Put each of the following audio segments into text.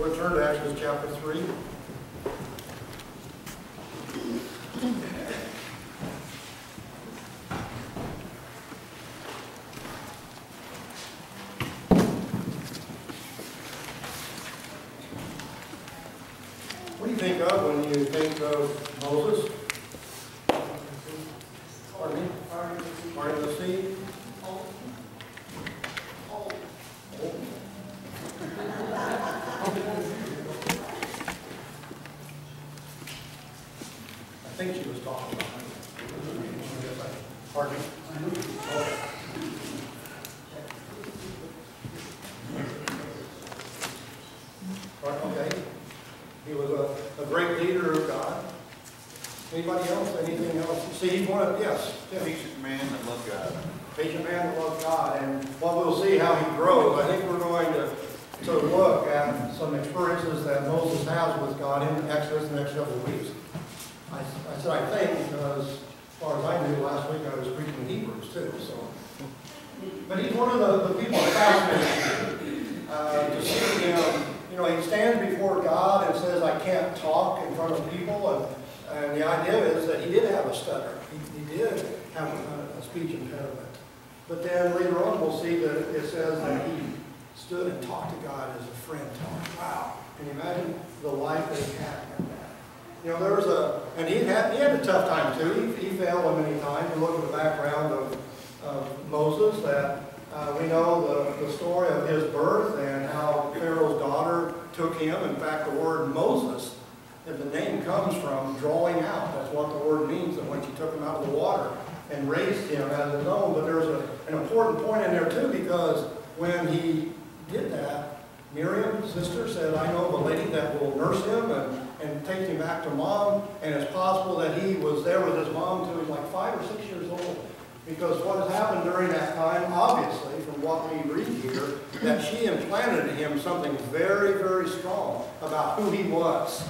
would turn to Exodus chapter 3. What do you think of when you think of Moses? Pardon me? Parting the sea? I think she was talking about me. Pardon me? Okay. He was a great leader of God. Anybody else? Anything else? See, he's one of, yes. Patient man that loved God. Patient man that loved God. And while we'll see how he grows, I think we're going to look at some experiences that Moses has with God in Exodus the next couple of weeks. I said I think because as far as I knew last week I was preaching Hebrews too. So, but he's one of the people fascinating to see him. You know, he stands before God and says, I can't talk in front of people. And the idea is that he did have a stutter. He did have a speech impediment. But then later on we'll see that it says that he stood and talked to God as a friend talked. Wow. Can you imagine the life that he had in that? You know, there was and he had a tough time too. He failed many times. You look at the background of Moses, that we know the story of his birth and how Pharaoh's daughter took him. In fact, the word Moses, and the name comes from drawing out. That's what the word means, that when she took him out of the water and raised him as his own. But there's an important point in there too, because when he did that, Miriam's sister said, I know of a lady that will nurse him and take him back to mom. And it's possible that he was there with his mom till he was like 5 or 6 years old. Because what has happened during that time, obviously, from what we read here, that she implanted in him something very, very strong about who he was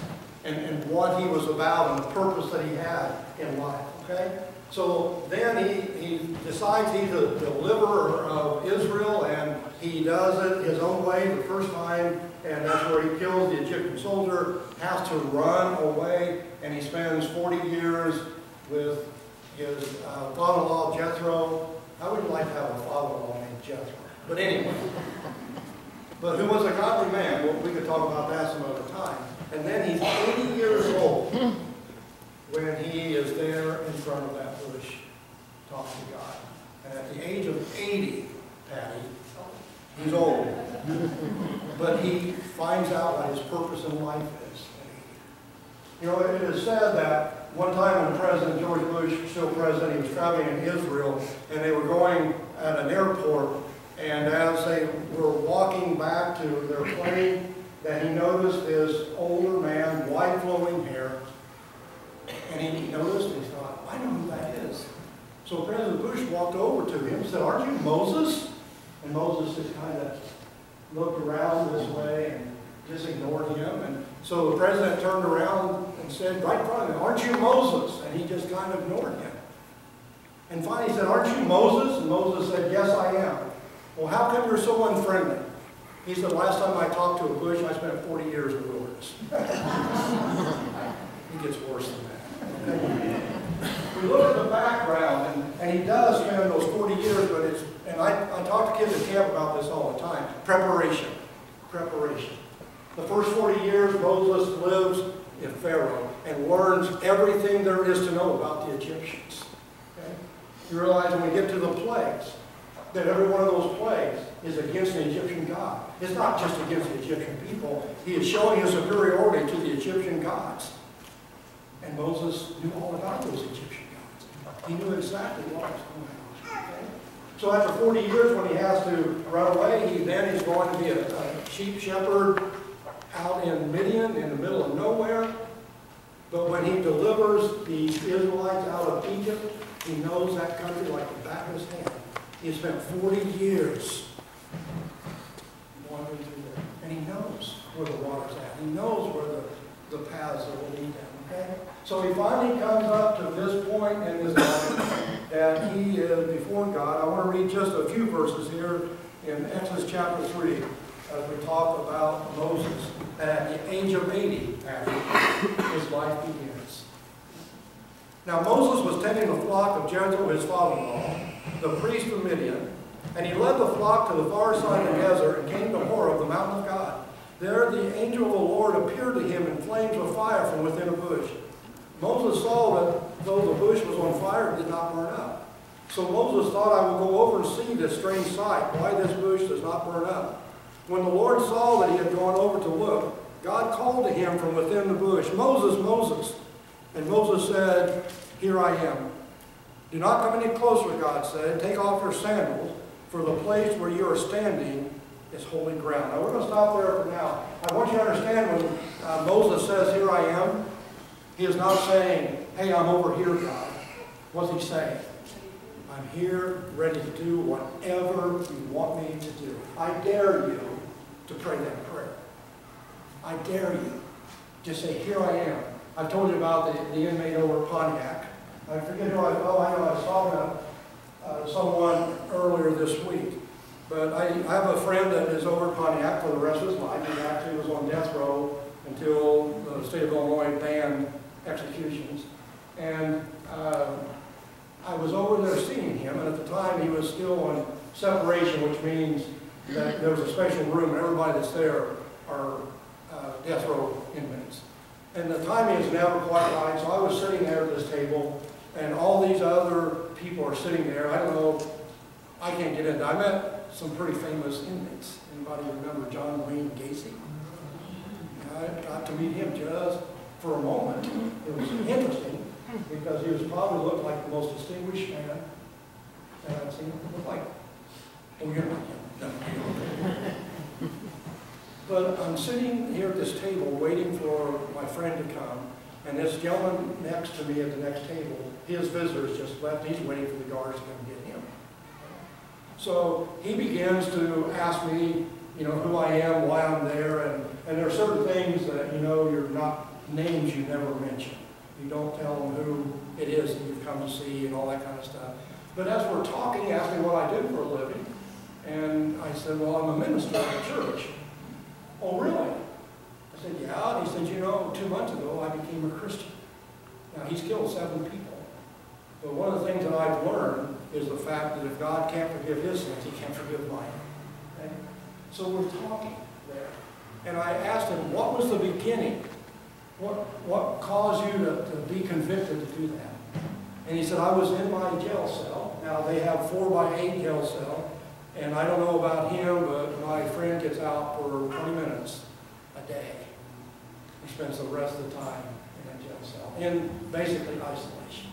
and what he was about and the purpose that he had in life. Okay? So then he decides he's a deliverer of Israel, and he does it his own way the first time, and that's where he kills the Egyptian soldier, has to run away, and he spends 40 years with his father-in-law Jethro. I would like to have a father-in-law named Jethro. But anyway, but who was a godly man. Well, we could talk about that some other time. And then he's 80 years old when he is there in front of that bush talking to God. And at the age of 80, Patty, he's old. But he finds out what his purpose in life is. You know, it is said that one time when President George Bush, still president, he was traveling in Israel, and they were going at an airport, and as they were walking back to their plane, that he noticed this older man, wide flowing hair, and he noticed, and he thought, I know who that is. So President Bush walked over to him and said, aren't you Moses? And Moses just kind of looked around this way and just ignored him. And so the president turned around and said, right in front of him, aren't you Moses? And he just kind of ignored him. And finally he said, aren't you Moses? And Moses said, yes, I am. Well, how come you're so unfriendly? He said, last time I talked to a bush, I spent 40 years in the wilderness. It gets worse than that. We look at the background, and he does spend those 40 years, but it's, and I talk to kids at camp about this all the time, preparation. Preparation. The first 40 years, Moses lives in Pharaoh and learns everything there is to know about the Egyptians. Okay? You realize when we get to the plagues, that every one of those plagues is against the Egyptian God. It's not just against the Egyptian people. He is showing his superiority to the Egyptian gods. And Moses knew all about those Egyptian gods. He knew exactly what was going on. Okay? So after 40 years, when he has to run away, he then is going to be a sheep shepherd out in Midian, in the middle of nowhere. But when he delivers the Israelites out of Egypt, he knows that country like the back of his hand. He has spent 40 years wandering through there. And he knows where the water's at. He knows where the paths that will lead him. Okay? So he finally comes up to this point in his life that he is before God. I want to read just a few verses here in Exodus chapter 3. as we talk about Moses. And at the age of 80, actually, his life begins. Now Moses was tending the flock of Jethro, his father-in-law, the priest of Midian, and he led the flock to the far side of the desert and came to Horeb, the mountain of God. There the angel of the Lord appeared to him in flames of fire from within a bush. Moses saw that though the bush was on fire, it did not burn up. So Moses thought, I will go over and see this strange sight, why this bush does not burn up. When the Lord saw that he had gone over to look, God called to him from within the bush, Moses, Moses. And Moses said, Here I am. Do not come any closer, God said. Take off your sandals, for the place where you are standing is holy ground. Now we're going to stop there for now. I want you to understand when Moses says, Here I am, he is not saying, Hey, I'm over here, God. What's he saying? I'm here, ready to do whatever you want me to do. I dare you to pray that prayer. I dare you. Just say, Here I am. I've told you about the inmate over at Pontiac. I forget who I know I saw someone earlier this week. But I have a friend that is over at Pontiac for the rest of his life. He actually was on death row until the state of Illinois banned executions. And I was over there seeing him, and at the time he was still on separation, which means that there was a special room, and everybody that's there are death row inmates. And the timing is never quite right, so I was sitting there at this table, and all these other people are sitting there. I don't know, I can't get into it. I met some pretty famous inmates. Anybody remember John Wayne Gacy? I got to meet him just for a moment. It was interesting because he was probably looked like the most distinguished man that I've seen. Looked like, oh, you're not him. No. But I'm sitting here at this table waiting for my friend to come, and this gentleman next to me at the next table, his visitors just left. He's waiting for the guards to come get him. So he begins to ask me, who I am, why I'm there, and there are certain things that, you're not, names you never mention. You don't tell them who it is that you've come to see and all that kind of stuff. But as we're talking, he asked me what I do for a living, and I said, well, I'm a minister at a church. Oh, really? I said, yeah. And he said, 2 months ago, I became a Christian. Now, he's killed 7 people. But one of the things that I've learned is the fact that if God can't forgive his sins, he can't forgive mine. Okay? So we're talking there. And I asked him, what was the beginning? What caused you to be convicted to do that? And he said, I was in my jail cell. Now, they have 4x8 jail cell. And I don't know about him, but my friend gets out for 20 minutes a day. He spends the rest of the time in a jail cell, in basically isolation.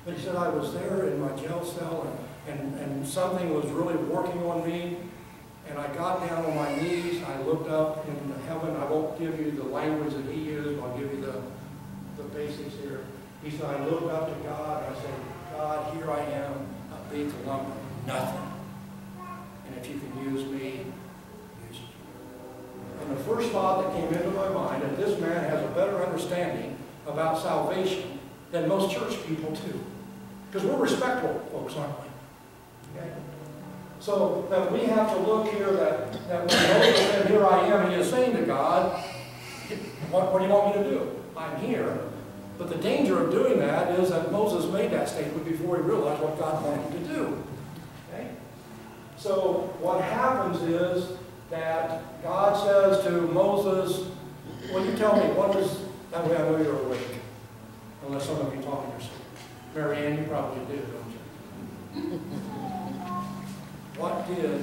But he said, I was there in my jail cell, and something was really working on me, and I got down on my knees, I looked up into heaven. I won't give you the language that he used, I'll give you the basics here. He said, I looked up to God, and I said, God, here I am, a big lump of nothing. And if you can use me, use me. And the first thought that came into my mind, that this man has a better understanding about salvation than most church people do. Because we're respectful folks, aren't we? Okay? So that we have to look here that when Moses said, Here I am, he is saying to God, what do you want me to do? I'm here. But the danger of doing that is that Moses made that statement before he realized what God wanted him to do. Okay? So what happens is that God says to Moses, well, you tell me, what is, that way I know you're awake. Unless some of you talk in your sleep. Mary Ann, you probably do, don't you? What did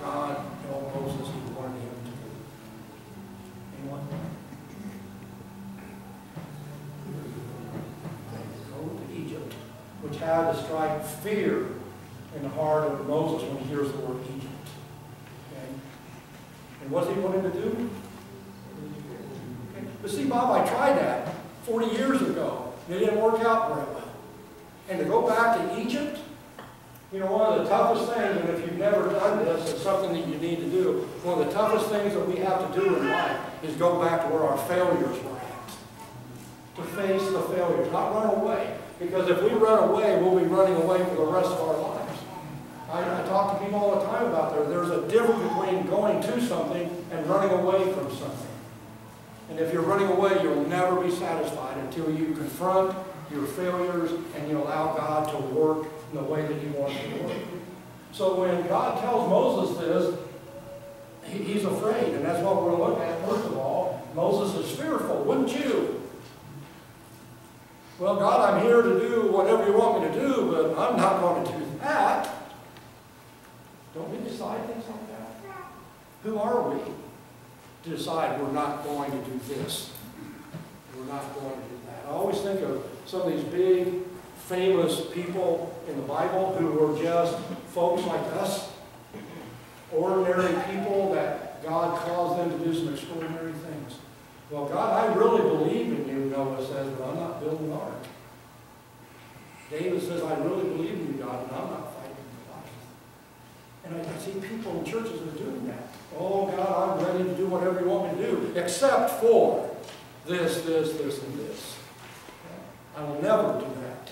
God tell Moses he wanted him to do? Anyone? Go to Egypt, which had to strike fear in the heart of Moses when he hears the word Egypt. Okay? And what did he want him to do? Okay. But see, Bob, I tried that 40 years ago. It didn't work out very well. And to go back to Egypt, one of the toughest things, and if you've never done this, it's something that you need to do. One of the toughest things that we have to do in life is go back to where our failures were at. To face the failures, not run away. Because if we run away, we'll be running away for the rest of our lives. I talk to people all the time about out there. There's a difference between going to something and running away from something. And if you're running away, you'll never be satisfied until you confront your failures and you allow God to work in the way that He wants to work. So when God tells Moses this, he's afraid, and that's what we're looking at. First of all, Moses is fearful, wouldn't you? Well, God, I'm here to do whatever you want me to do, but I'm not going to do that. Don't we decide things like that? Who are we to decide we're not going to do this? We're not going to do that. I always think of some of these big, famous people in the Bible who were just folks like us, ordinary people that God caused them to do some extraordinary things. Well, God, I really believe in you, Noah says, but I'm not building an ark. David says, I really believe in you, God, and I'm not fighting the fight. And I see people in churches that are doing that. Oh, God, I'm ready to do whatever you want me to do, except for this, this, this, and this. I will never do that.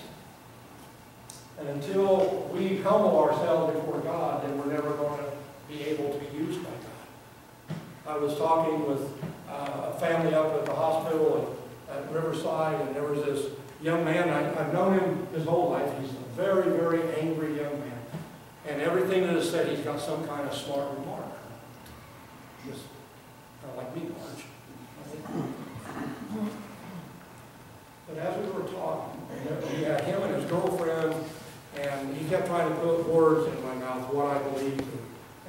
And until we humble ourselves before God, then we're never going to be able to be used by God. I was talking with a family up at the hospital at Riverside, and there was this young man. I've known him his whole life. He's a very, very angry young man. And everything that is said, he's got some kind of smart remark. Just kind of like me, Marge. But as we were talking, we had him and his girlfriend, and he kept trying to put words in my mouth, what I believe,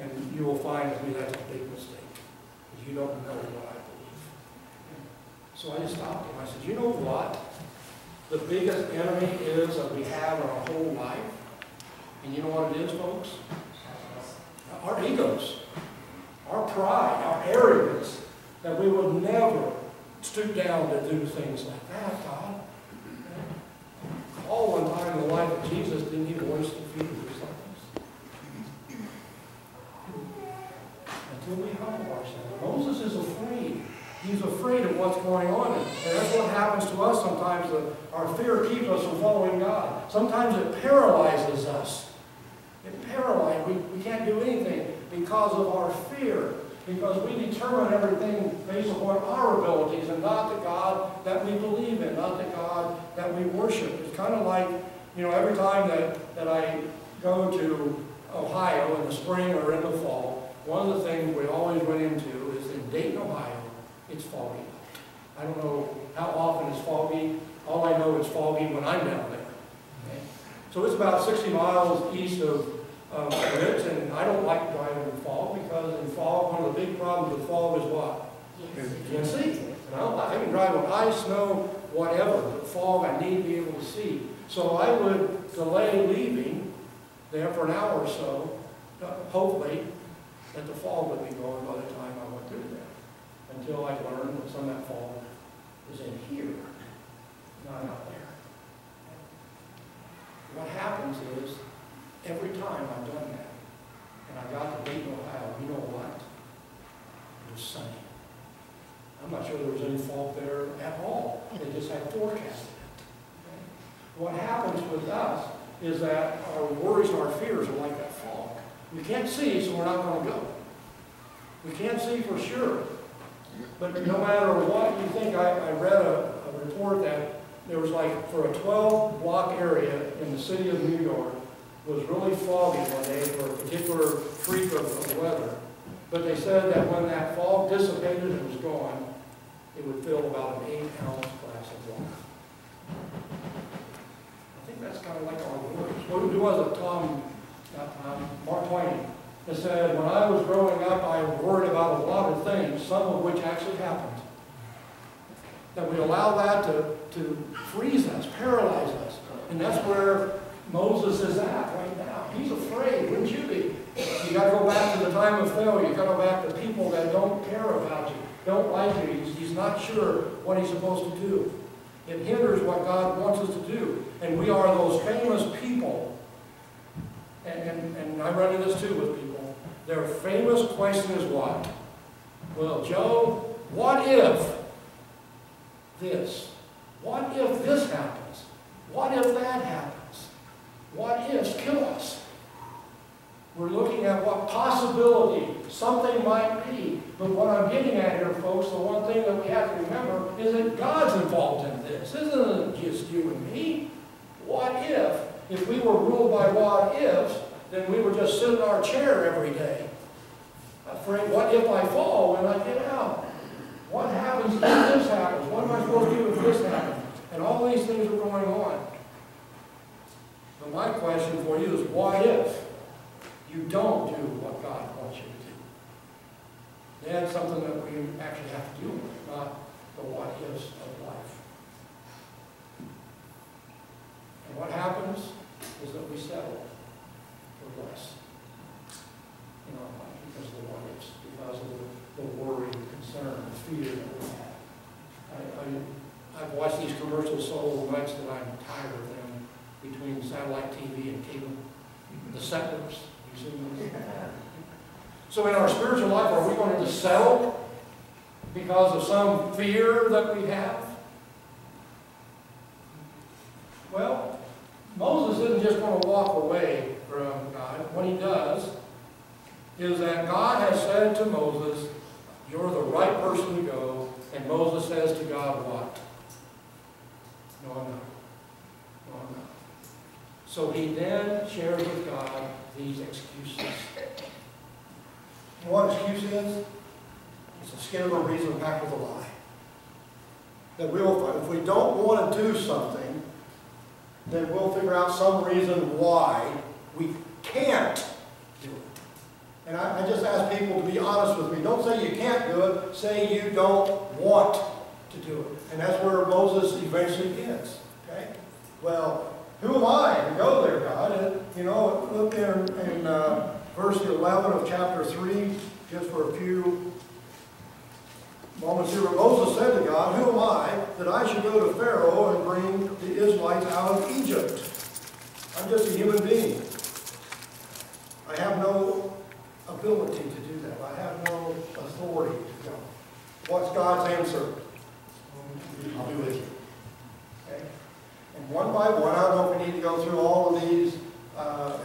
and you will find with me that's a big mistake. You don't know what I believe. So I just stopped him. I said, you know what? The biggest enemy is that we have in our whole life. And you know what it is, folks? Our egos, our pride, our arrogance, that we would never stoop down to do things like that, God. All one time in the life of Jesus didn't even wash the feet of his disciples. Until we humble ourselves. Moses is afraid. He's afraid of what's going on. And that's what happens to us sometimes. Our fear keeps us from following God. Sometimes it paralyzes us. It paralyzes. We can't do anything because of our fear. Because we determine everything based upon our abilities and not the God that we believe in, not the God that we worship. It's kind of like, you know, every time that I go to Ohio in the spring or in the fall, one of the things we always went into is in Dayton, Ohio, it's foggy. I don't know how often it's foggy. All I know it's foggy when I'm down there. Okay? So it's about 60 miles east of Ritz, and I don't like driving in fog because in fog, one of the big problems with fog is what? You can see. And I can drive on ice, snow, whatever, but fog I need to be able to see. So I would delay leaving there for an hour or so, hopefully that the fog would be gone by the time I went through there, until I learned that some of that fog is in here, not out there. What happens is, every time I've done that, and I got to Dayton, Ohio, you know what? It was sunny. I'm not sure there was any fog there at all. They just had forecasted it. Okay? What happens with us is that our worries and our fears are like that fog. We can't see, so we're not going to go. We can't see for sure. But no matter what you think, I read a report that there was like, for a 12-block area in the city of New York, was really foggy one day for a particular freak of weather. But they said that when that fog dissipated and was gone, it would fill about an 8-ounce glass of water. I think that's kind of like our words. Who was it? Mark Twain. That said, when I was growing up, I worried about a lot of things, some of which actually happened. That we allow that to freeze us, paralyze us. And that's where Moses is at right now. He's afraid, wouldn't you be? You got to go back to the time of failure. You got to go back to people that don't care about you, don't like you. He's not sure what he's supposed to do. It hinders what God wants us to do. And we are those famous people. And I run into this too with people. Their famous question is what? Well, Joe, what if this? What if this happens? What if that happens? What ifs kill us? We're looking at what possibility something might be. But what I'm getting at here, folks, the one thing that we have to remember is that God's involved in this. This isn't just you and me. What if we were ruled by what ifs, then we would just sit in our chair every day? Afraid, what if I fall when I get out? What happens if this happens? What am I supposed to do if this happens? And all these things are going on. But my question for you is, what if you don't do what God wants you to do? That's something that we actually have to deal with, not the what ifs of life. And what happens is that we settle for less in our life because of the what ifs, because of the worry, the concern, the fear that we have. I've watched these commercials so much that I'm tired of them, between satellite TV and cable. The settlers, you see them? So in our spiritual life, are we going to settle because of some fear that we have? Well, Moses isn't just going to walk away from God. What he does is that God has said to Moses, you're the right person to go. And Moses says to God, what? No, I'm not. No, I'm not. So he then shares with God these excuses. And what excuse is? It's a skin of a reason packed with a lie. That if we don't want to do something, then we'll figure out some reason why we can't do it. And I just ask people to be honest with me. Don't say you can't do it. Say you don't want to do it. And that's where Moses eventually gets. Okay? Well, who am I to go there, God? And, you know, look there in verse 11 of chapter 3, just for a few moments here. Moses said to God, who am I that I should go to Pharaoh and bring the Israelites out of Egypt? I'm just a human being. I have no ability to do that. I have no authority to go. What's God's answer? I'll be with you. Okay? And one by one, I don't know if we need to go through all of these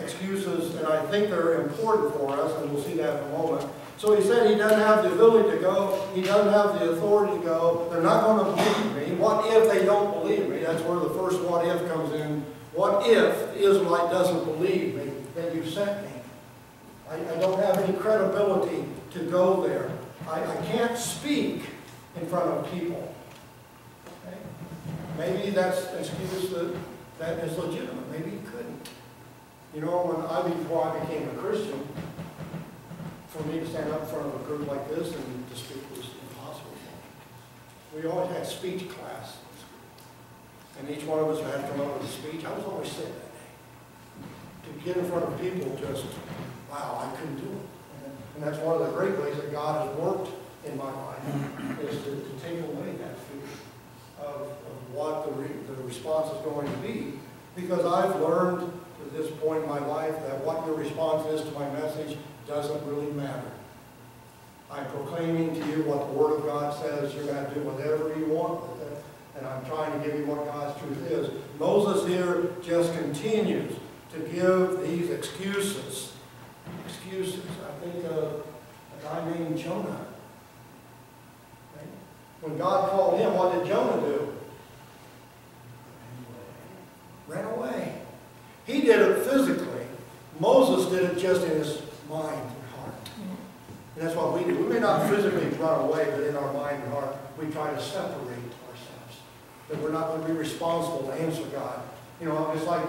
excuses, and I think they're important for us, and we'll see that in a moment. So he said he doesn't have the ability to go. He doesn't have the authority to go. They're not going to believe me. What if they don't believe me? That's where the first what if comes in. What if the Israelite doesn't believe me that you sent me? I don't have any credibility to go there. I can't speak in front of people. Okay? Maybe that's an excuse that is legitimate. Maybe he couldn't. You know, before I became a Christian, for me to stand up in front of a group like this and to speak was impossible for me. We always had speech class, and each one of us had to come up with a speech. I was always sick that day. To get in front of people, just, wow, I couldn't do it. And that's one of the great ways that God has worked in my life, is to take away that fear of what the response is going to be. Because I've learned to this point in my life that what your response is to my message doesn't really matter. I'm proclaiming to you what the Word of God says. You're going to do whatever you want with it. And I'm trying to give you what God's truth is. Moses here just continues to give these excuses. Excuses. I think of a guy named Jonah. Right? When God called him, what did Jonah do? Ran away. He did it physically. Moses did it just in his mind and heart. And that's what we do. We may not physically run away, but in our mind and heart, we try to separate ourselves. That we're not going to be responsible to answer God. You know, it's like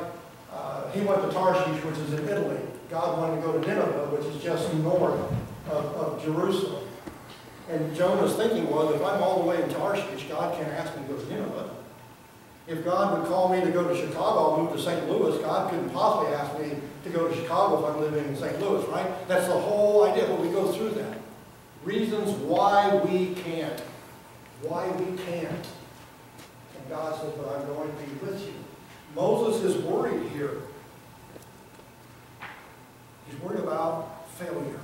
he went to Tarshish, which is in Italy. God wanted to go to Nineveh, which is just north of Jerusalem. And Jonah's thinking was, if I'm all the way in Tarshish, God can't ask me to go to Nineveh. If God would call me to go to Chicago, I'll move to St. Louis. God couldn't possibly ask me to go to Chicago if I'm living in St. Louis, right? That's the whole idea, but we go through that. Reasons why we can't. Why we can't. And God says, but I'm going to be with you. Moses is worried here. He's worried about failure.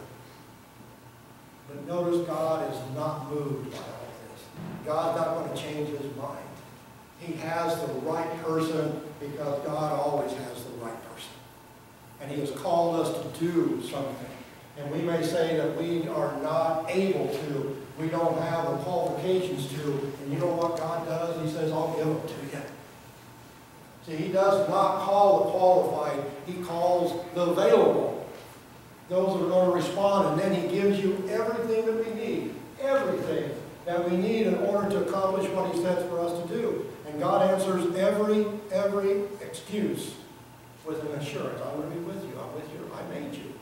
But notice God is not moved by all this. God's not going to change his mind. He has the right person because God always has the right person. and He has called us to do something. And we may say that we are not able to, we don't have the qualifications to, and you know what God does? He says, I'll give them to you. See, He does not call the qualified, He calls the available. Those that are going to respond, and then He gives you everything that we need. Everything that we need in order to accomplish what He sets for us to do. And God answers every excuse with an assurance. I'm going to be with you. I'm with you. I made you.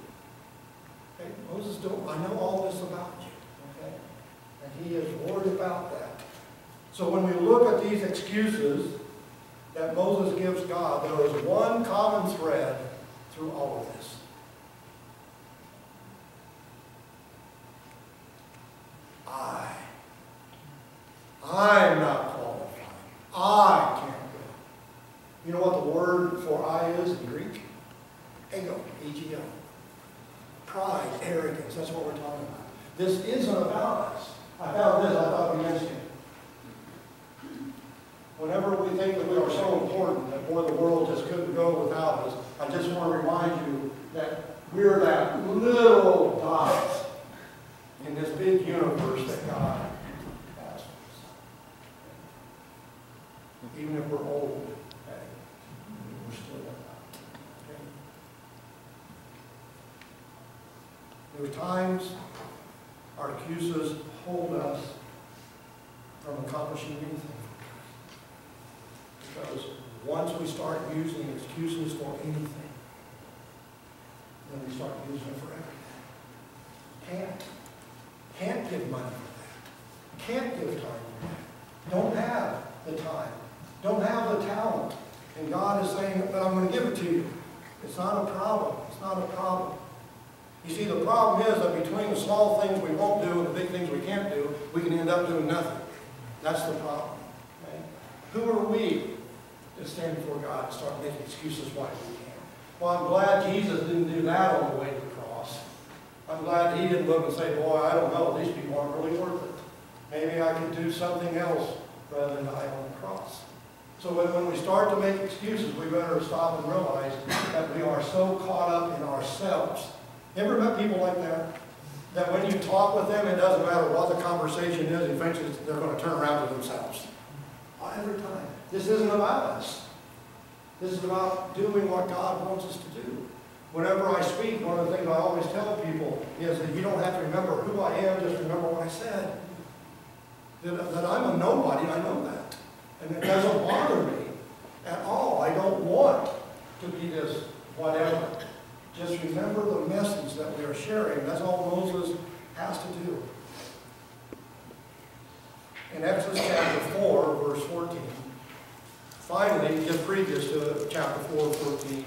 Okay? Moses, I know all this about you. Okay? And he is worried about that. So when we look at these excuses that Moses gives God, there is one common thread through all of this. I'm not qualified. I can't go. You know what the word for I is in Greek? Ego, E-G-O. Pride, arrogance, that's what we're talking about. This isn't about us. I found this, I thought we mentioned it. Whenever we think that we are so important that, boy, the world just couldn't go without us, I just want to remind you that we're that little dot in this big universe that God has for us. Even if we're old, we're still that dot. Okay? There are times our excuses hold us from accomplishing anything. Because once we start using excuses for anything, then we start using it for everything. Can't give money for that. Can't give time for that. Don't have the time. Don't have the talent. And God is saying, but I'm going to give it to you. It's not a problem. It's not a problem. You see, the problem is that between the small things we won't do and the big things we can't do, we can end up doing nothing. That's the problem. Okay? Who are we to stand before God and start making excuses why we can't? Well, I'm glad Jesus didn't do that on the way to the cross. I'm glad He didn't look and say, boy, I don't know, these people aren't really worth it. Maybe I could do something else rather than die on the cross. So when we start to make excuses, we better stop and realize that we are so caught up in ourselves. You ever met people like that? That when you talk with them, it doesn't matter what the conversation is, eventually they're going to turn around to themselves. Every time. This isn't about us. This is about doing what God wants us to do. Whenever I speak, one of the things I always tell people is that you don't have to remember who I am, just remember what I said. That I'm a nobody, I know that. And it doesn't bother me at all. I don't want to be this whatever. Just remember the message that we are sharing. That's all Moses has to do. In Exodus chapter 4, verse 14, finally, just previous to chapter 4, 14,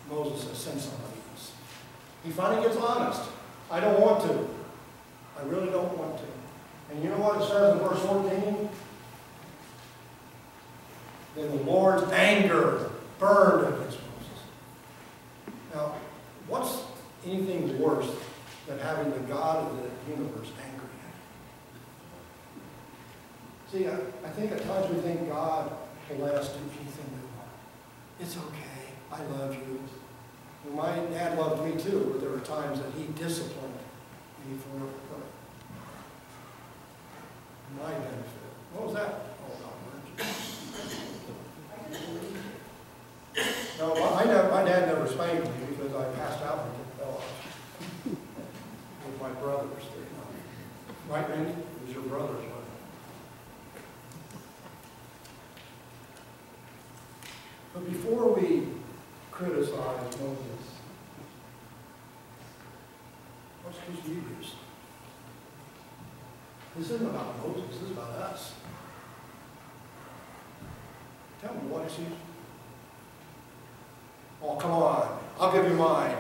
Moses says, send somebody else. He finally gets honest. I don't want to. I really don't want to. And you know what it says in verse 14? Then the Lord's anger burned against Moses. Now, what's anything worse than having the God of the universe angry at you? See, I think at times we think God will let us do anything we want. It's okay. I love you. And my dad loved me too, but there were times that he disciplined me for my benefit. What was that all about, Marge? No, my dad never spanked me because I passed out and it fell off. With my brothers. Right, Randy? It was your brothers, wasn't it? But before we criticize Moses, what excuse do you use? This isn't about Moses, this is about us. Tell me what excuse. Oh, come on. I'll give you mine.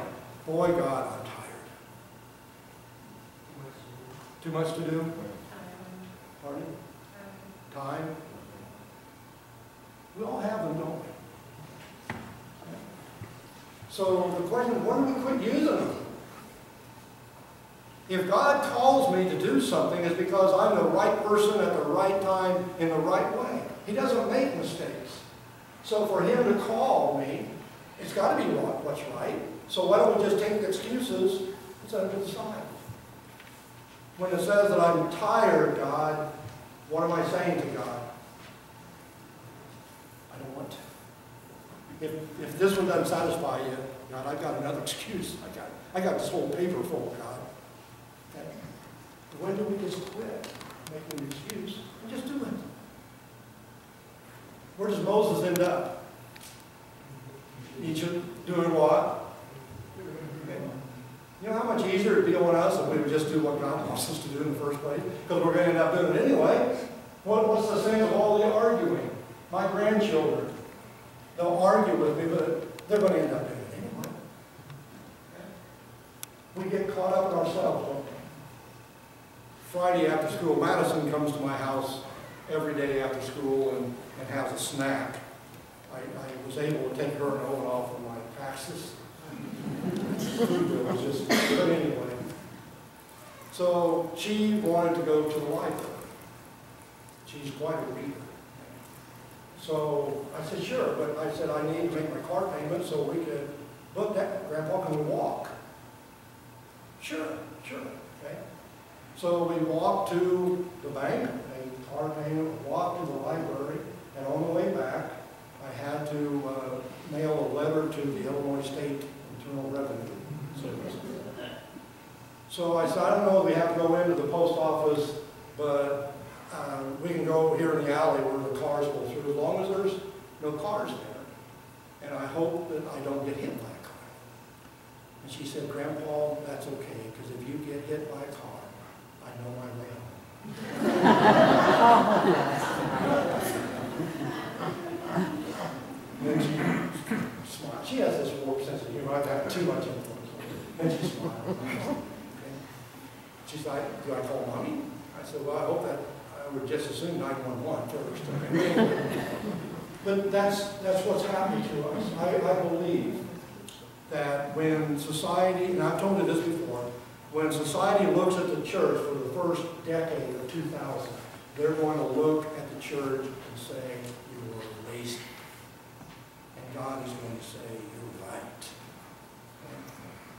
Boy, God, I'm tired. Too much to do? Pardon? Time? We all have them, don't we? So the question is, when do we quit using them? If God calls me to do something, it's because I'm the right person at the right time in the right way. He doesn't make mistakes. So for Him to call me, it's got to be what's right. So why don't we just take the excuses and set them aside? When it says that I'm tired, God, what am I saying to God? I don't want to. If this one doesn't satisfy you, God, I've got another excuse. I got this whole paper full, God. Okay? When do we just quit making an excuse and just do it? Where does Moses end up? Egypt, doing what? Okay. You know how much easier it would be on us if we would just do what God wants us to do in the first place? Because we're going to end up doing it anyway. What's the sense of all the arguing? My grandchildren, they'll argue with me, but they're going to end up doing it anyway. Okay. We get caught up in ourselves, don't we? Friday after school, Madison comes to my house every day after school and has a snack. I was able to take her and Owen off of my taxes. Food bill was just, but anyway. So she wanted to go to the library. She's quite a reader. So I said, sure, but I said, I need to make my car payment so we could book that. Grandpa, can we walk? Sure, okay. So we walked to the bank, a car payment, walked to the library, and on the way back, I had to mail a letter to the Illinois State Internal Revenue Service. So I said, I don't know if we have to go into the post office, but we can go here in the alley where the cars go through, as long as there's no cars there. And I hope that I don't get hit by a car. And she said, Grandpa, that's okay, because if you get hit by a car, I know my way home. And then she smiled. She has this warped sense of humor. I've had too much influence. And she smiled. Okay. She's like, do I call Mommy? I said, well, I hope that I would just assume 911 first. Okay. But that's what's happening to us. I believe that when society, and I've told you this before, when society looks at the church for the first decade of 2000, they're going to look at the church and say, you are lazy. And God is going to say, you're right. And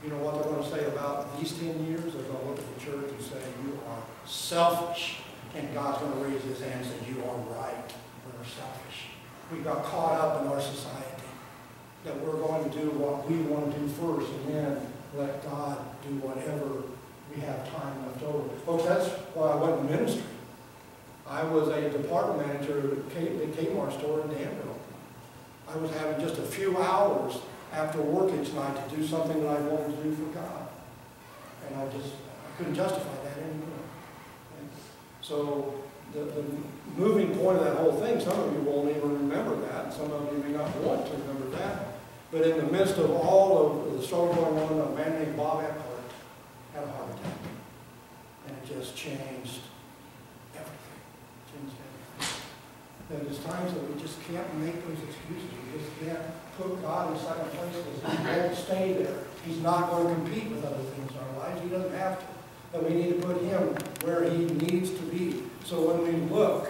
you know what they're going to say about these 10 years? They're going to look at the church and say, you are selfish. And God's going to raise his hand and say, you are right. We're selfish. We got caught up in our society that we're going to do what we want to do first and then let God do whatever we have time left over. Folks, that's why I went to ministry. I was a department manager at the Kmart store in Danville. I was having just a few hours after work each night to do something that I wanted to do for God. And I couldn't justify that anymore. And so the moving point of that whole thing, some of you won't even remember that, and some of you may not want to remember that. But in the midst of all of the struggle going on, a man named Bob Eckhart had a heart attack. And it just changed everything. And there's times that we just can't make those excuses. We just can't put God in second place because he won't stay there. He's not going to compete with other things in our lives. He doesn't have to. But we need to put him where he needs to be. So when we look,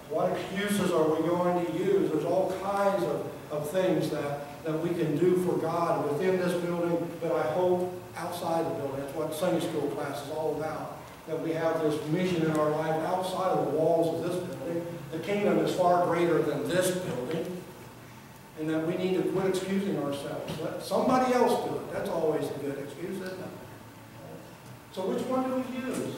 what excuses are we going to use? There's all kinds of things that we can do for God within this building, but I hope outside the building. That's what Sunday school class is all about. That we have this mission in our life outside of the walls of this building. The kingdom is far greater than this building. And that we need to quit excusing ourselves. Let somebody else do it. That's always a good excuse, isn't it? So which one do we use?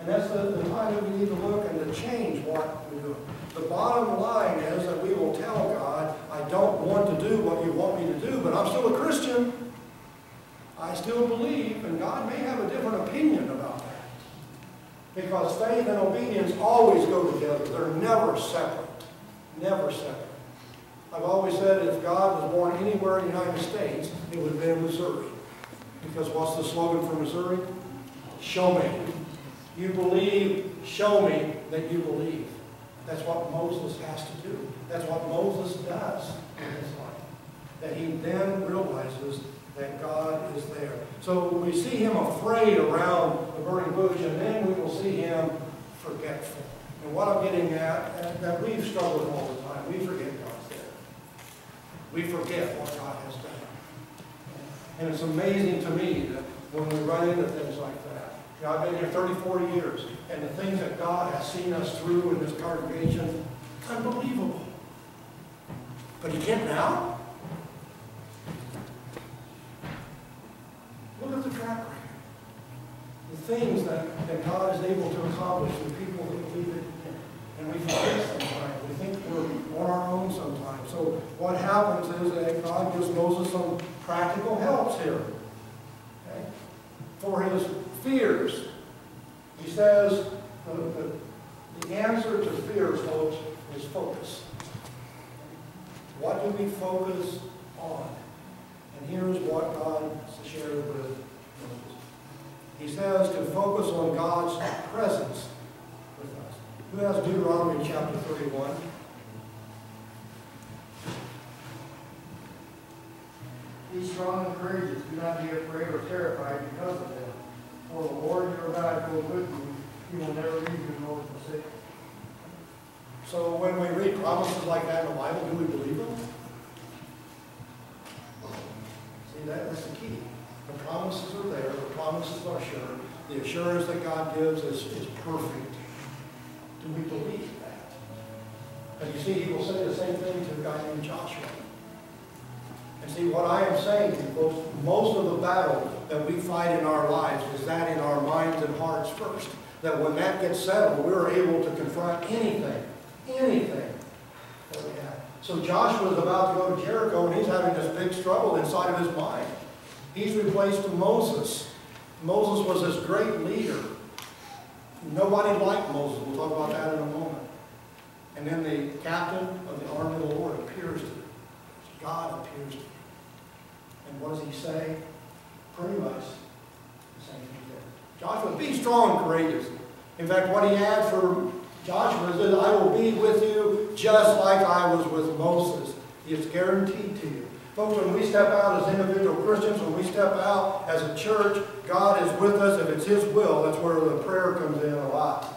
And that's the time that we need to look and to change what we do. The bottom line is that we will tell God, I don't want to do what you want me to do, but I'm still a Christian. I still believe, and God may have a different opinion about that. Because faith and obedience always go together. They're never separate. Never separate. I've always said if God was born anywhere in the United States, it would have been Missouri. Because what's the slogan for Missouri? Show me. You believe, show me that you believe. That's what Moses has to do. That's what Moses does in his life. That he then realizes that God is there. So we see him afraid around the burning bush, and then we will see him forgetful. And what I'm getting at, that we've struggled with all the time, we forget God's there. We forget what God has done. And it's amazing to me that when we run into things like that, you know, I've been here 34 years, and the things that God has seen us through in this congregation, unbelievable. But you can't now? Look at the track record. The things that God is able to accomplish in people that believe it. And we forget sometimes. We think we're on our own sometimes. So what happens is that God gives Moses some practical helps here. Okay? For his fears, he says the answer to fears, folks, is focus. What do we focus on? And here's what God shared with Moses. He says to focus on God's presence with us. Who has Deuteronomy chapter 31? Be strong and courageous. Do not be afraid or terrified because of them. For the Lord your God goes with you. He will never leave you nor forsake you. So when we read promises like that in the Bible, do we believe them? See, that's the key. The promises are there. The promises are sure. The assurance that God gives is perfect. Do we believe that? And you see, he will say the same thing to a guy named Joshua. And see, what I am saying to you folks, most of the battle that we fight in our lives is that in our minds and hearts first. That when that gets settled, we're able to confront anything that we have. So Joshua is about to go to Jericho, and he's having this big struggle inside of his mind. He's replaced Moses. Moses was this great leader. Nobody liked Moses. We'll talk about that in a moment. And then the captain of the army of the Lord appears to him. God appears to him. And what does he say? Pretty much the same thing there. Joshua, be strong and courageous. In fact, what he adds for Joshua is that I will be with you just like I was with Moses. It's guaranteed to you. Folks, when we step out as individual Christians, when we step out as a church, God is with us. If it's his will, that's where the prayer comes in a lot,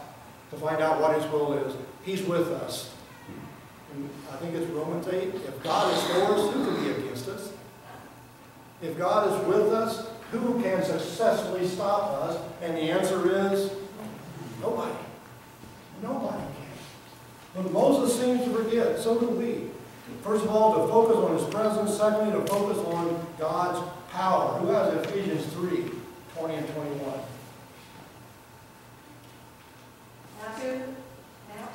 to find out what his will is. He's with us. And I think it's Romans 8. If God is for us, who can be against us? If God is with us, who can successfully stop us? And the answer is nobody. Nobody can. But Moses seems to forget. So do we. First of all, to focus on his presence. Secondly, to focus on God's power. Who has Ephesians 3, 20 and 21? Now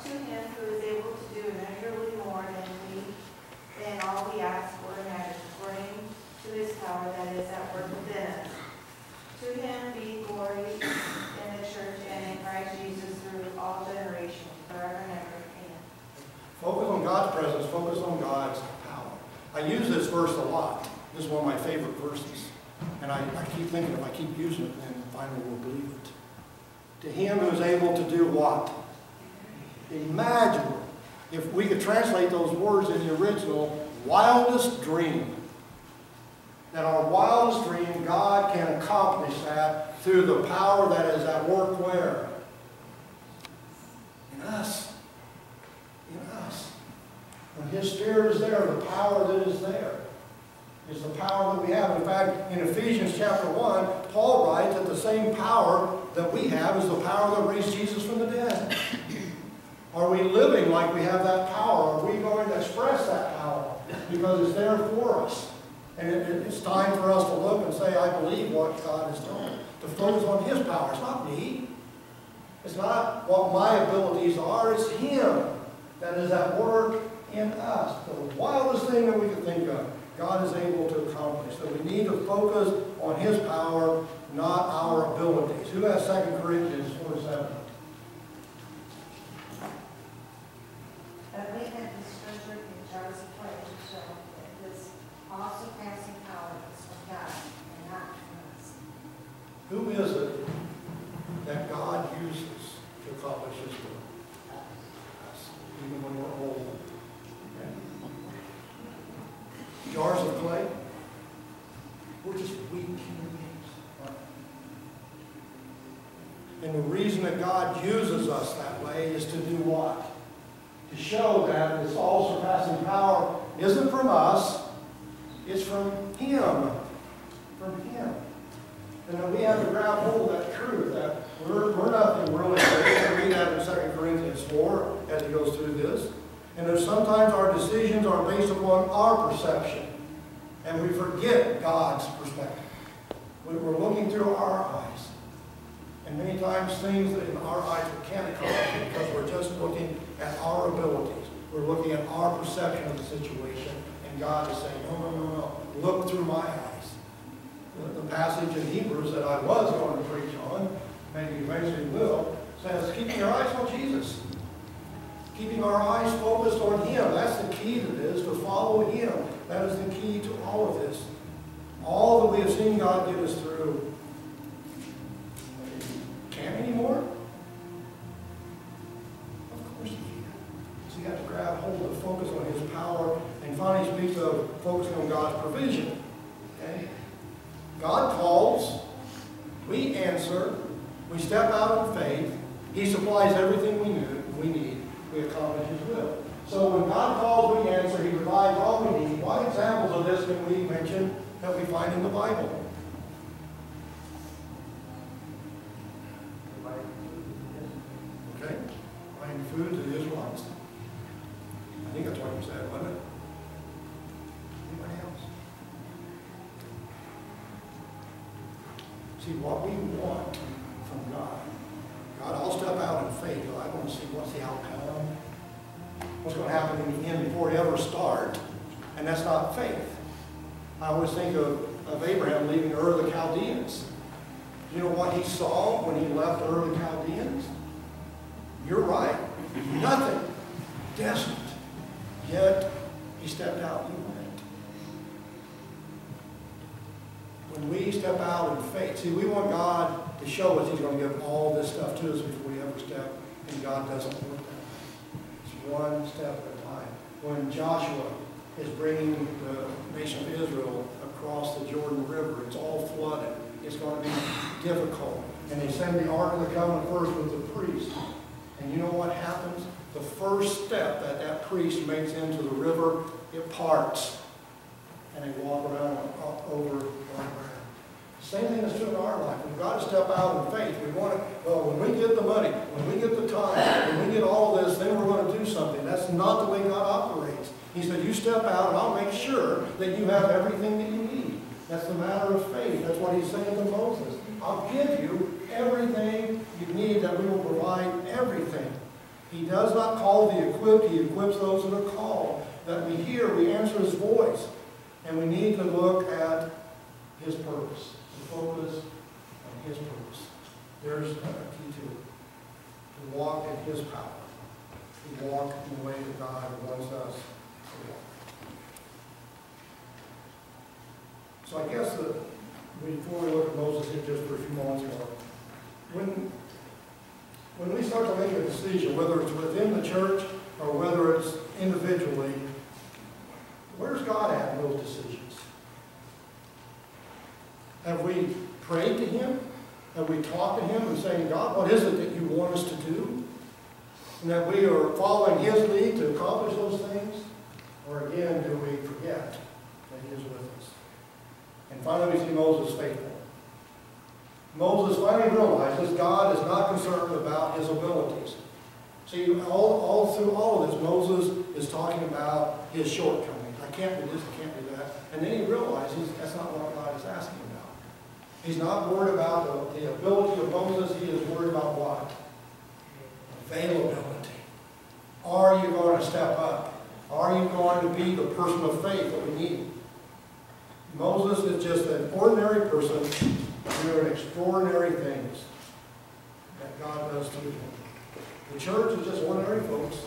to him who is able to do immeasurably more than all we ask or imagine, according to his power that is at work within us. To him be glory in the church and in Christ Jesus through all generations, forever and ever. Amen. Focus on God's presence. Focus on God's power. I use this verse a lot. This is one of my favorite verses. And I keep thinking if I keep using it, then finally we'll believe it. To him who is able to do what? Imagine. If we could translate those words in the original, wildest dream. That our wildest dream, God can accomplish that through the power that is at work where? In us. In us. When his Spirit is there, the power that is there is the power that we have. In fact, in Ephesians chapter 1, Paul writes that the same power that we have is the power that raised Jesus from the dead. Are we living like we have that power? Are we going to express that power? Because it's there for us. And it's time for us to look and say, I believe what God has done. To focus on his power. It's not me. It's not what my abilities are. It's him that is at work in us. The wildest thing that we can think of, God is able to accomplish. So we need to focus on his power, not our abilities. Who has 2 Corinthians 4:7? But we have this treasure in jars of clay to show that this all-surpassing power is from God and not from us. Who is it that God uses to accomplish his will? Us, even when we're old. Okay. Jars of clay. We're just weak human beings. Right? And the reason that God uses us that way is to do what? To show that this all-surpassing power isn't from us, it's from him. From we have to grab hold of that truth, that we're nothing really great. We read that in 2 Corinthians 4 as he goes through this. And there's sometimes our decisions are based upon our perception. And we forget God's perspective. We're looking through our eyes. And many times things that in our eyes we can't accomplish because we're just looking at our abilities. We're looking at our perception of the situation. And God is saying, no. Look through my eyes. The passage in Hebrews that I was going to preach on, maybe eventually will, says, keeping your eyes on Jesus. Keeping our eyes focused on Him. That's the key to this, to follow Him. That is the key to all of this. All that we have seen God get us through. Can anymore? Of course He can. So you have to grab hold of, focus on His power. And finally speaks of focusing on God's provision. Okay? God calls, we answer, we step out in faith, He supplies everything we need, we accomplish His will. So when God calls, we answer, He provides all we need. What examples of this can we mention that we find in the Bible? Okay? Find food to the Israelites. I think that's what you said, wasn't it? Anybody else? See, what we want from God, I'll step out in faith, but I want to see what's the outcome, what's going to happen in the end before it ever starts, and that's not faith. I always think of Abraham leaving Ur of the Chaldeans. Do you know what he saw when he left Ur of the Chaldeans? You're right. Nothing. Desert. Yet, he stepped out and went. When we step out in faith, see, we want God to show us He's going to give all this stuff to us before we ever step, and God doesn't work that way. It's one step at a time. When Joshua is bringing the nation of Israel across the Jordan River, it's all flooded. It's going to be difficult. And they send the Ark of the Covenant first with the priest. And you know what happens? The first step that priest makes into the river, it parts. And they walk around over ground. Same thing is true in our life. We've got to step out in faith. We want to, well, when we get the money, when we get the time, when we get all this, then we're going to do something. That's not the way God operates. He said, you step out and I'll make sure that you have everything that you need. That's the matter of faith. That's what He's saying to Moses. I'll give you everything you need, that we will provide everything. He does not call the equipped. He equips those that are called. That we hear, we answer His voice. And we need to look at His purpose. To focus on His purpose. There's a key to it. To walk in His power. To walk in the way that God wants us to walk. So I guess before we look at Moses here just for a few moments more, when we start to make a decision, whether it's within the church or whether it's individually, where's God at in those decisions? Have we prayed to Him? Have we talked to Him and saying, God, what is it that you want us to do? And that we are following His lead to accomplish those things? Or again, do we forget that He is with us? And finally, we see Moses faithful. Moses finally realizes God is not concerned about his abilities. See, all through all of this, Moses is talking about his shortcomings. I can't do this, I can't do that. And then he realizes that's not what God is asking about. He's not worried about the ability of Moses. He is worried about what? Availability. Are you going to step up? Are you going to be the person of faith that we need? Moses is just an ordinary person doing extraordinary things that God does through him. The church is just ordinary folks,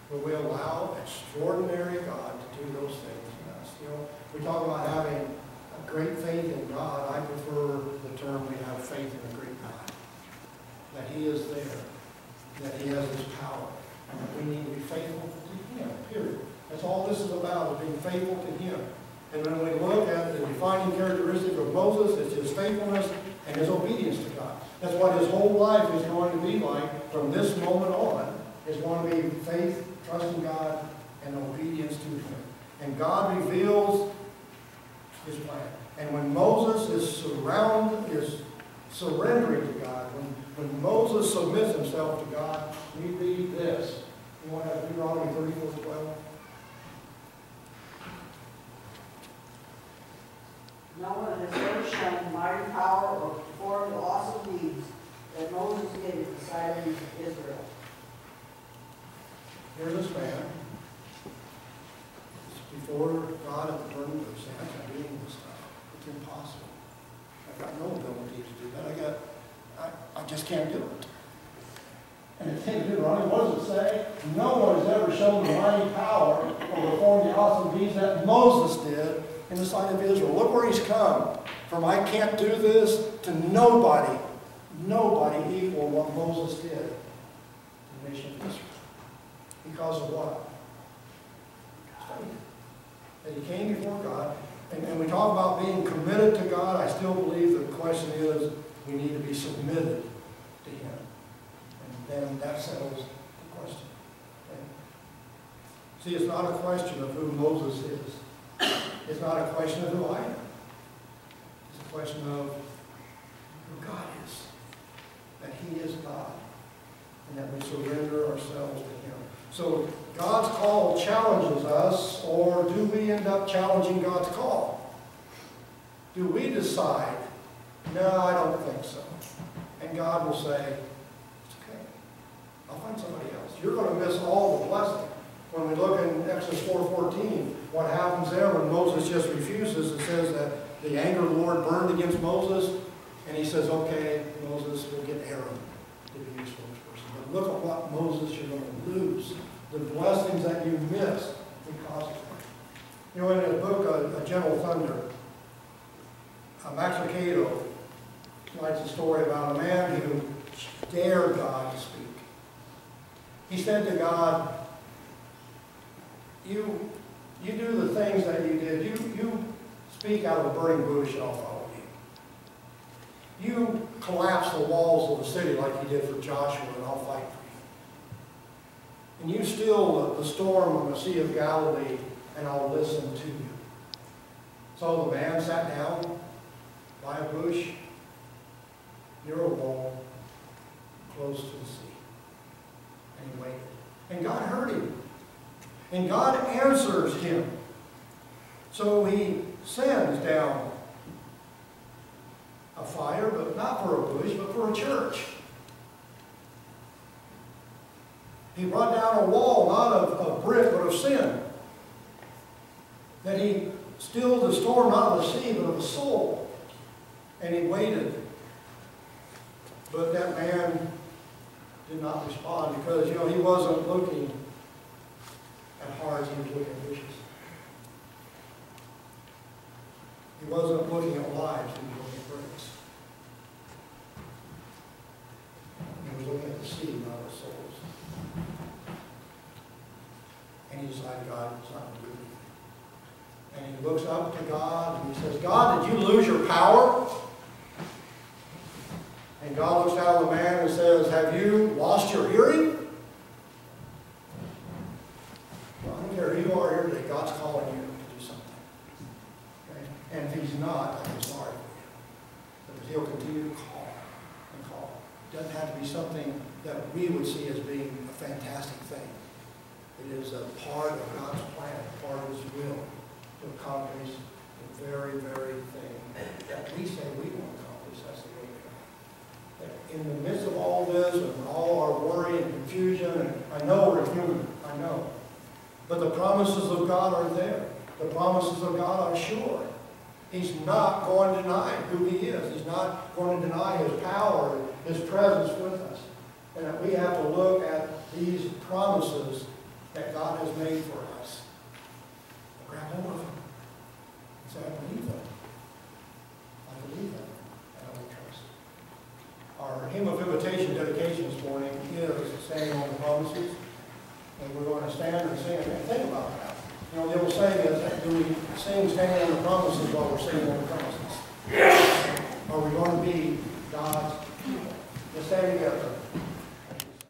but we allow extraordinary God to do those things in us. You know, we talk about having a great faith in God. I prefer the term we have faith in a great God. That He is there, that He has His power, and that we need to be faithful to Him, period. That's all this is about, is being faithful to Him. And when we look at the defining characteristic of Moses, it's his faithfulness and his obedience to God. That's what his whole life is going to be like from this moment on. Is going to be faith, trusting God, and obedience to Him. And God reveals His plan. And when Moses is surrendering to God, when Moses submits himself to God, we read this. You want to have Deuteronomy 34:12? No one has ever shown mighty power or performed awesome deeds that Moses did in the sight of Israel. Here's this man. Before God at the burning bush, saying, I can't do any of this stuff. It's impossible. I've got no ability to do that. I just can't do it. And it's in Deuteronomy, what does it say? No one has ever shown the mighty power or performed the awesome deeds that Moses did in the sight of Israel. Look where he's come. From I can't do this to nobody equal what Moses did to the nation of Israel. Because of what? That he came before God. And we talk about being committed to God. I still believe the question is we need to be submitted to Him. And then that settles the question. Okay? See, it's not a question of who Moses is. It's not a question of who I am. It's a question of who God is. That He is God. And that we surrender ourselves to Him. So God's call challenges us, or do we end up challenging God's call? Do we decide, no, I don't think so. And God will say, it's okay. I'll find somebody else. You're going to miss all the blessing. When we look in Exodus 4:14, what happens there when Moses just refuses, it says that the anger of the Lord burned against Moses, and he says, okay, Moses, we'll get Aaron to be used for this person. But look at what Moses you're going to lose. The blessings that you missed because of it. You know, in the book, A Gentle Thunder, Max Lucado writes a story about a man who dared God to speak. He said to God, you do the things that you did. You speak out of a burning bush and I'll follow you. You collapse the walls of the city like you did for Joshua and I'll fight for you. And you still the storm on the Sea of Galilee, and I'll listen to you. So the man sat down by a bush near a wall close to the sea. And he waited. And God heard him. And God answers him. So he sends down a fire, but not for a bush, but for a church. He brought down a wall, not of brick, but of sin. That he stilled the storm, not of the sea, but of the soul. And he waited. But that man did not respond because, you know, he wasn't looking at hearts, he was looking at bushes. He wasn't looking at lives, he was looking at bricks. He was looking at the sea, not at souls. And he decided God was not going to do anything. And he looks up to God and he says, God, did you lose your power? And God looks down at the man and says, have you lost your hearing? Well, I don't care who you are here today, God's calling you to do something. Okay? And if he's not, I'm sorry for you. Because he'll continue to call and call. It doesn't have to be something that we would see as being a fantastic thing. It is a part of God's plan, a part of His will to accomplish the very, very thing that we say we want to accomplish. That's the will of God. That in the midst of all this and all our worry and confusion, and I know we're human, I know, but the promises of God are there. The promises of God are sure. He's not going to deny who He is. He's not going to deny His power, His presence with us. And that we have to look at these promises that God has made for us. Grab hold of them. And say, I believe them. I believe them. And I will trust. Our hymn of invitation dedication this morning is standing on the promises. And we're going to stand and sing and think about that. You know, the old saying is, do we sing standing on the promises while we're singing on the promises? Are we going to be God's people? Let's stand together.